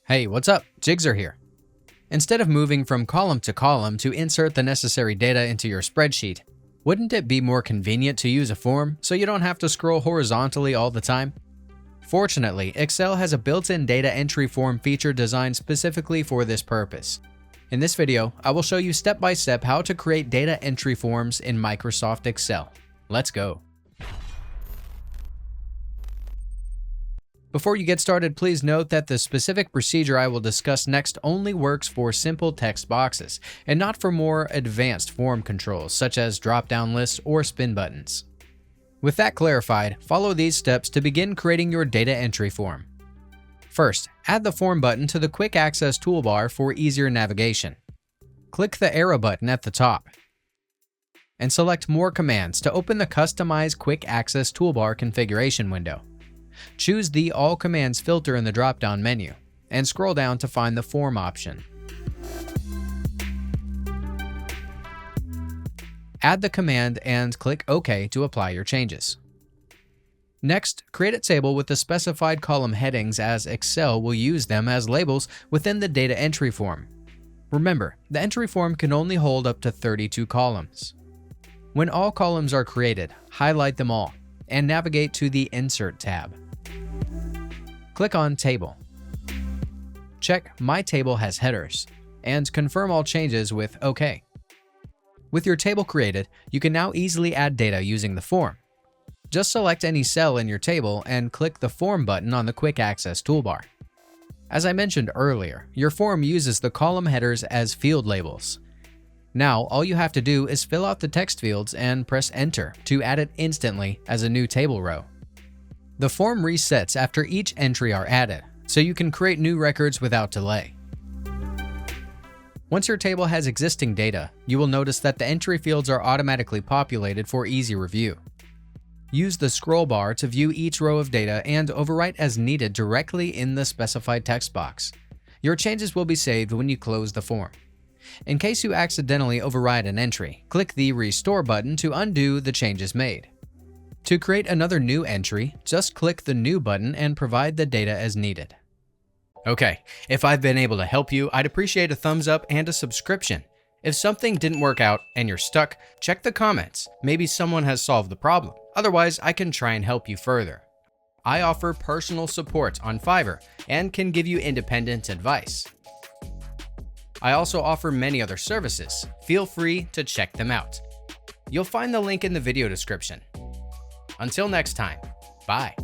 Hey, what's up? Jigzer here. Instead of moving from column to insert the necessary data into your spreadsheet, wouldn't it be more convenient to use a form so you don't have to scroll horizontally all the time? Fortunately, Excel has a built-in data entry form feature designed specifically for this purpose. In this video, I will show you step-by-step how to create data entry forms in Microsoft Excel. Let's go. Before you get started, please note that the specific procedure I will discuss next only works for simple text boxes, and not for more advanced form controls such as drop-down lists or spin buttons. With that clarified, follow these steps to begin creating your data entry form. First, add the Form button to the Quick Access toolbar for easier navigation. Click the arrow button at the top, and select More Commands to open the Customize Quick Access toolbar configuration window. Choose the All Commands filter in the drop-down menu, and scroll down to find the Form option. Add the command and click OK to apply your changes. Next, create a table with the specified column headings, as Excel will use them as labels within the data entry form. Remember, the entry form can only hold up to 32 columns. When all columns are created, highlight them all and navigate to the Insert tab. Click on Table. Check My Table Has Headers and confirm all changes with OK. With your table created, you can now easily add data using the form. Just select any cell in your table and click the Form button on the Quick Access toolbar. As I mentioned earlier, your form uses the column headers as field labels. Now, all you have to do is fill out the text fields and press Enter to add it instantly as a new table row. The form resets after each entry are added, so you can create new records without delay. Once your table has existing data, you will notice that the entry fields are automatically populated for easy review. Use the scroll bar to view each row of data and overwrite as needed directly in the specified text box. Your changes will be saved when you close the form. In case you accidentally override an entry, click the Restore button to undo the changes made. To create another new entry, just click the New button and provide the data as needed. Okay, if I've been able to help you, I'd appreciate a thumbs up and a subscription. If something didn't work out and you're stuck, check the comments. Maybe someone has solved the problem. Otherwise, I can try and help you further. I offer personal support on Fiverr and can give you independent advice. I also offer many other services. Feel free to check them out. You'll find the link in the video description. Until next time, bye.